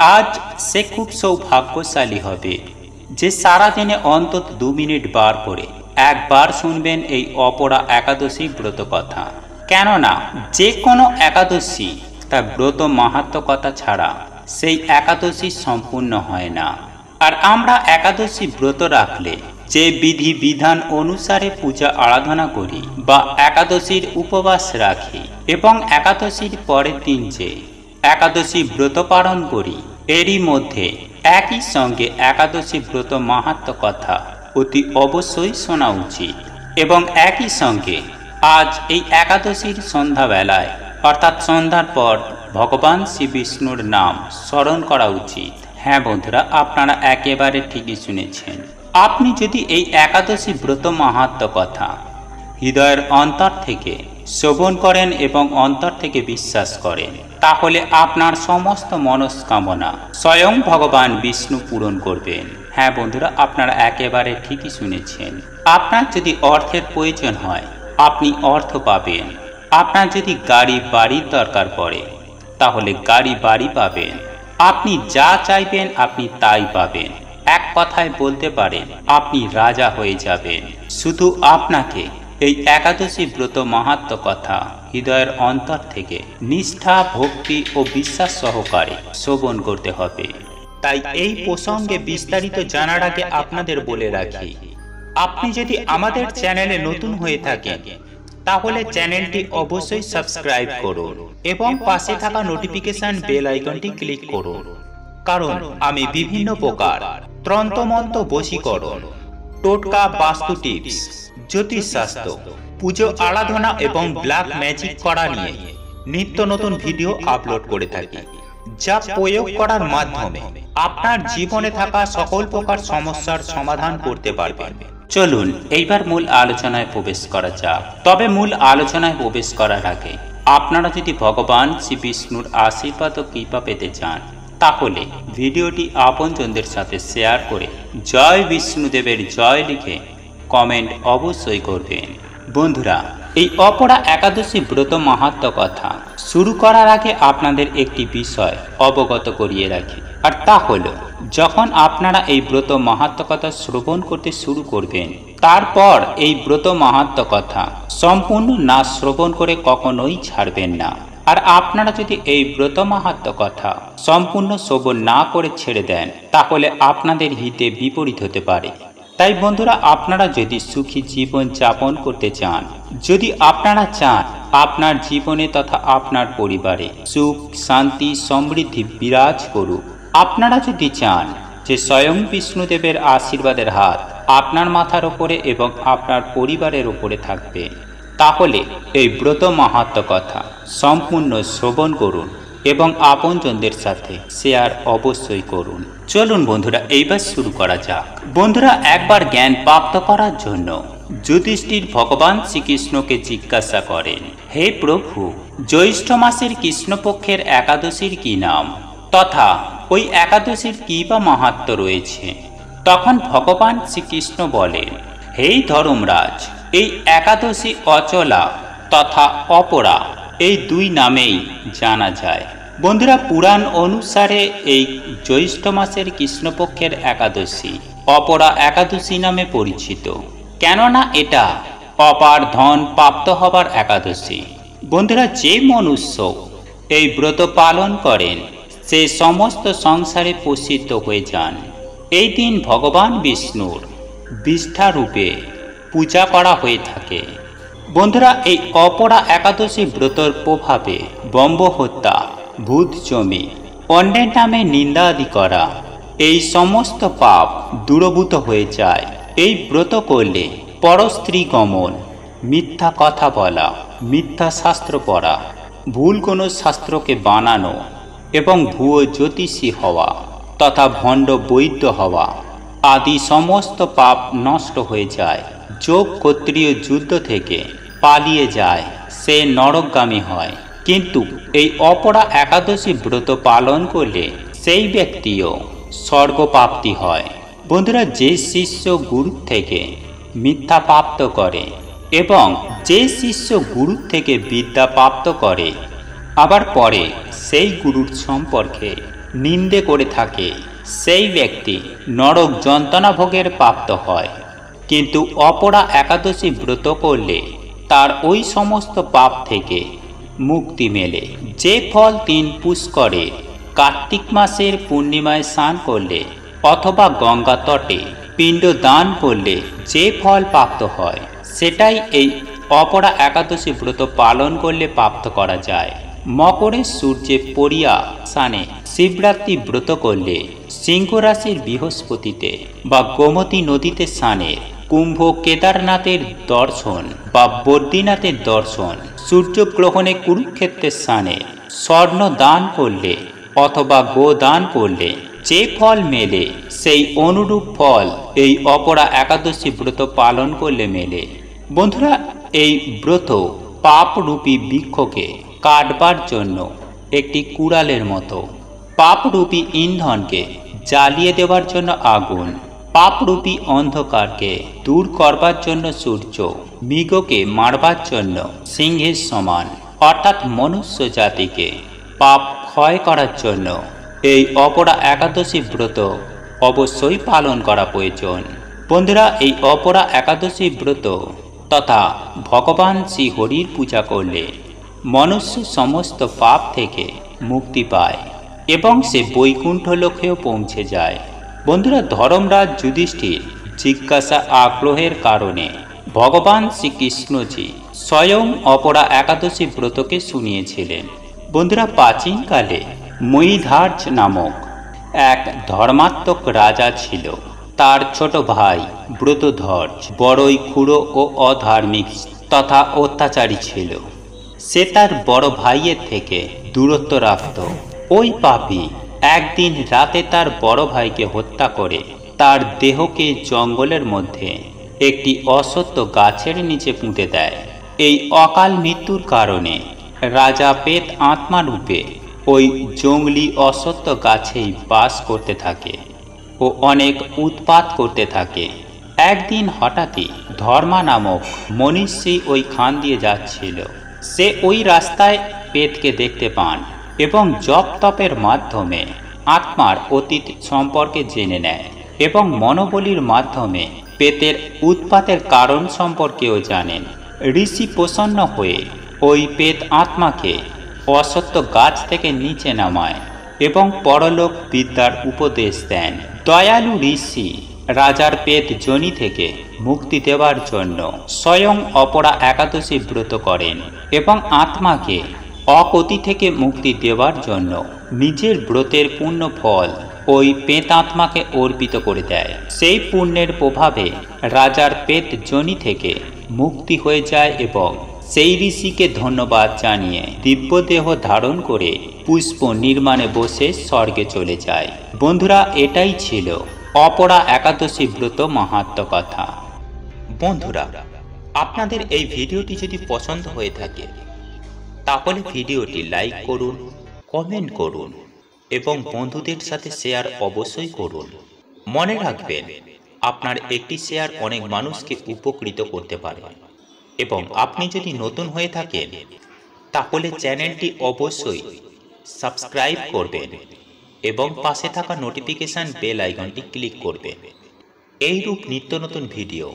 আজ সে খুব সৌভাগ্যশালী হবে যে সারাদিনে অন্তত 2 মিনিট বার করে একবার শুনবেন এই অপরা একাদশী ব্রত কথা। কেননা যে কোনো একাদশী তার ব্রত মাহাত্ম্য কথা ছাড়া সেই একাদশী সম্পূর্ণ হয় না। আর আমরা একাদশী ব্রত রাখলে যে বিধি বিধান অনুসারে পূজা আরাধনা করি বা একাদশীর উপবাস রাখি এবং একাদশীর পরের দিন যে একাদশী ব্রত পালন করি, এরই মধ্যে একই সঙ্গে একাদশী ব্রত মাহাত্ম্য কথা অতি অবশ্যই শোনা উচিত। এবং একই সঙ্গে আজ এই একাদশীর সন্ধ্যাবেলায় অর্থাৎ সন্ধ্যার পর ভগবান শ্রী বিষ্ণুর নাম স্মরণ করা উচিত। হ্যাঁ বন্ধুরা, আপনারা একেবারে ঠিকই শুনেছেন। আপনি যদি এই একাদশী ব্রত মাহাত্ম্য কথা হৃদয়ের অন্তর থেকে শ্রবণ করেন এবং অন্তর থেকে বিশ্বাস করেন, তাহলে আপনার সমস্ত মনস্কামনা স্বয়ং ভগবান বিষ্ণু পূরণ করবেন। হ্যাঁ বন্ধুরা, আপনারা একেবারে ঠিকই শুনেছেন। আপনার যদি অর্থের প্রয়োজন হয়, আপনি অর্থ পাবেন। আপনার যদি গাড়ি বাড়ির দরকার পড়ে, তাহলে গাড়ি বাড়ি পাবেন। আপনি যা চাইবেন আপনি তাই পাবেন। এক কথায় বলতে পারেন আপনি রাজা হয়ে যাবেন। শুধু আপনাকে এই একাদশী ব্রত মাহাত্ম্য কথা হৃদয়ের অন্তর থেকে নিষ্ঠা, ভক্তি ও বিশ্বাস সহকারে শ্রবণ করতে হবে। তাই এই প্রসঙ্গে বিস্তারিত জানার আগে আপনাদের বলে রাখি, আপনি যদি আমাদের চ্যানেলে নতুন হয়ে থাকেন তাহলে চ্যানেলটি অবশ্যই সাবস্ক্রাইব করুন এবং পাশে থাকা নোটিফিকেশন বেল আইকনটি ক্লিক করুন। কারণ আমি বিভিন্ন প্রকার তন্ত্রমন্ত্র, বশীকরণ, টোটকা, বাস্তু টিপস, জ্যোতিষশাস্ত্র, পুজো আরাধনা এবং ব্ল্যাক ম্যাজিক করা নিয়ে নিত্য নতুন ভিডিও আপলোড করে থাকি, যা প্রয়োগ করার মাধ্যমে আপনার জীবনে থাকা সকল প্রকার সমস্যার সমাধান করতে পারবেন। চলুন এইবার মূল আলোচনায় প্রবেশ করা যাক। তবে মূল আলোচনায় প্রবেশ করার আগে আপনারা যদি ভগবান শ্রী বিষ্ণুর আশীর্বাদ ও কৃপা পেতে চান, তাহলে ভিডিওটি আপনজনদের সাথে শেয়ার করে জয় বিষ্ণুদেবের জয় লিখে কমেন্ট অবশ্যই করবেন। বন্ধুরা, এই অপরা একাদশী ব্রত মাহাত্ম্য কথা শুরু করার আগে আপনাদের একটি বিষয় অবগত করিয়ে রাখি, আর তা হলো যখন আপনারা এই ব্রত মাহাত্ম্য কথা শ্রবণ করতে শুরু করবেন, তারপর এই ব্রত মাহাত্ম্য কথা সম্পূর্ণ না শ্রবণ করে কখনোই ছাড়বেন না। আর আপনারা যদি এই ব্রত মাহাত্ম্য কথা সম্পূর্ণ শ্রবণ না করে ছেড়ে দেন, তাহলে আপনাদের হিতে বিপরীত হতে পারে। তাই বন্ধুরা, আপনারা যদি সুখী জীবন যাপন করতে চান, যদি আপনারা চান আপনার জীবনে তথা আপনার পরিবারে সুখ, শান্তি, সমৃদ্ধি বিরাজ করুক, আপনারা যদি চান যে স্বয়ং বিষ্ণুদেবের আশীর্বাদের হাত আপনার মাথার ওপরে এবং আপনার পরিবারের ওপরে থাকবে, তাহলে এই ব্রত মাহাত্ম্য কথা সম্পূর্ণ শ্রবণ করুন এবং আপনজনদের সাথে শেয়ার অবশ্যই করুন। চলুন বন্ধুরা, এইবার শুরু করা যাক। বন্ধুরা, একবার জ্ঞান প্রাপ্ত করার জন্য যুধিষ্ঠির ভগবান শ্রীকৃষ্ণকে জিজ্ঞাসা করেন, হে প্রভু, জ্যৈষ্ঠ মাসের কৃষ্ণপক্ষের একাদশীর কি নাম, তথা ওই একাদশীর কি বা মাহাত্ম্য রয়েছে? তখন ভগবান শ্রীকৃষ্ণ বলেন, হে ধর্মরাজ, এই একাদশী অচলা তথা অপরা এই দুই নামেই জানা যায়। বন্ধুরা, পুরাণ অনুসারে এই জ্যৈষ্ঠ মাসের কৃষ্ণপক্ষের একাদশী অপরা একাদশী নামে পরিচিত, কেননা এটা অপার ধন প্রাপ্ত হবার একাদশী। বন্ধুরা, যে মনুষ্য এই ব্রত পালন করেন সে সমস্ত সংসারে প্রসিদ্ধ হয়ে যান। এই দিন ভগবান বিষ্ণুর বিষ্ঠা রূপে পূজা করা হয়ে থাকে। বন্ধুরা, এই অপরা একাদশী ব্রতর প্রভাবে ব্রহ্ম হত্যা, ভূত জমি, অন্যের নামে নিন্দা আদি করা, এই সমস্ত পাপ দূরভূত হয়ে যায়। এই ব্রত করলে পরস্ত্রী গমন, মিথ্যা কথা বলা, মিথ্যা শাস্ত্র পড়া, ভুল কোনো শাস্ত্রকে বানানো এবং ভুয়ো জ্যোতিষী হওয়া তথা ভণ্ড বৈদ্য হওয়া আদি সমস্ত পাপ নষ্ট হয়ে যায়। যোগ ক্ষত্রিয় যুদ্ধ থেকে পালিয়ে যায়, সে নরকগামী হয়। কিন্তু এই অপরা একাদশী ব্রত পালন করলে সেই ব্যক্তিও স্বর্গপ্রাপ্তি হয়। বন্ধুরা, যে শিষ্য গুরু থেকে মিথ্যা প্রাপ্ত করে এবং যে শিষ্য গুরু থেকে বিদ্যা প্রাপ্ত করে, আবার পরে সেই গুরুর সম্পর্কে নিন্দে করে থাকে সেই ব্যক্তি নরক যন্ত্রণা ভোগের প্রাপ্ত হয়। কিন্তু অপরা একাদশী ব্রত করলে তার ওই সমস্ত পাপ থেকে মুক্তি মেলে। যে ফল 3 পুষ্করে কার্তিক মাসের পূর্ণিমায় স্নান করলে অথবা গঙ্গা তটে পিণ্ড দান করলে যে ফল প্রাপ্ত হয়, সেটাই এই অপরা একাদশী ব্রত পালন করলে প্রাপ্ত করা যায়। মকরে সূর্যে পড়িয়া স্নানে শিবরাত্রি ব্রত করলে সিংহ রাশির বৃহস্পতিতে বা গোমতী নদীতে স্নানে, কুম্ভ কেদারনাথের দর্শন বা বদ্রীনাথের দর্শন, সূর্যগ্রহণে কুরুক্ষেত্রের স্থানে স্বর্ণ দান করলে অথবা গো দান করলে যে ফল মেলে, সেই অনুরূপ ফল এই অপরা একাদশী ব্রত পালন করলে মেলে। বন্ধুরা, এই ব্রত পাপরূপী বৃক্ষকে কাটবার জন্য একটি কুড়ালের মতো। পাপরূপী ইন্ধনকে জ্বালিয়ে দেওয়ার জন্য আগুন, পাপরূপী অন্ধকারকে দূর করবার জন্য সূর্য, মৃগকে মারবার জন্য সিংহের সমান, অর্থাৎ মনুষ্য জাতিকে পাপ ক্ষয় করার জন্য এই অপরা একাদশী ব্রত অবশ্যই পালন করা প্রয়োজন। বন্ধুরা, এই অপরা একাদশী ব্রত তথা ভগবান শ্রী হরির পূজা করলে মনুষ্য সমস্ত পাপ থেকে মুক্তি পায় এবং সে বৈকুণ্ঠ লোকেও পৌঁছে যায়। বন্ধুরা, ধর্মরাজ যুধিষ্ঠির জিজ্ঞাসা আগ্রহের কারণে ভগবান শ্রীকৃষ্ণজি স্বয়ং অপরা একাদশী ব্রতকে শুনিয়েছিলেন। বন্ধুরা, প্রাচীনকালে মহিধার্য নামক এক ধর্মাত্মক রাজা ছিল। তার ছোট ভাই ব্রতধ্বজ বড়ই ক্ষুরো ও অধার্মিক তথা অত্যাচারী ছিল। সে তার বড় ভাইয়ের থেকে দূরত্ব রাখত। ওই পাপী একদিন রাতে তার বড় ভাইকে হত্যা করে তার দেহকে জঙ্গলের মধ্যে একটি অশ্বত্থ গাছের নিচে পুঁতে দেয়। এই অকাল মৃত্যুর কারণে রাজা প্রেত আত্মা রূপে ওই জঙ্গলি অশ্বত্থ গাছেই বাস করতে থাকে ও অনেক উৎপাত করতে থাকে। একদিন হঠাৎই ধর্মা নামক মনীষী ওই খান দিয়ে যাচ্ছিল। সে ওই রাস্তায় প্রেতকে দেখতে পান এবং জপ তপের মাধ্যমে আত্মার অতীত সম্পর্কে জেনে নেয় এবং মনোবলীর মাধ্যমে প্রেতের উৎপাতের কারণ সম্পর্কেও জানেন। ঋষি প্রসন্ন হয়ে ওই প্রেত আত্মাকে অশ্বত্থ গাছ থেকে নিচে নামায় এবং পরলোক বিদ্যার উপদেশ দেন। দয়ালু ঋষি রাজার প্রেত যোনি থেকে মুক্তি দেওয়ার জন্য স্বয়ং অপরা একাদশী ব্রত করেন এবং আত্মাকে অকতি থেকে মুক্তি দেওয়ার জন্য নিজের ব্রতের পুণ্য ফল ওই প্রেতাত্মাকে অর্পিত করে দেয়। সেই পুণ্যের প্রভাবে রাজার প্রেত যোনি থেকে মুক্তি হয়ে যায় এবং সেই ঋষিকে ধন্যবাদ জানিয়ে দিব্যদেহ ধারণ করে পুষ্প নির্মাণে বসে স্বর্গে চলে যায়। বন্ধুরা, এটাই ছিল অপরা একাদশী ব্রত মাহাত্ম্য কথা। বন্ধুরা, আপনাদের এই ভিডিওটি যদি পছন্দ হয়ে থাকে তাহলে ভিডিওটি লাইক করুন, কমেন্ট করুন এবং বন্ধুদের সাথে শেয়ার অবশ্যই করুন। মনে রাখবেন, আপনার একটি শেয়ার অনেক মানুষকে উপকৃত করতে পারে। এবং আপনি যদি নতুন হয়ে থাকেন তাহলে চ্যানেলটি অবশ্যই সাবস্ক্রাইব করবেন এবং পাশে থাকা নোটিফিকেশন বেল আইকনটি ক্লিক করবেন। এইরূপ নিত্য নতুন ভিডিও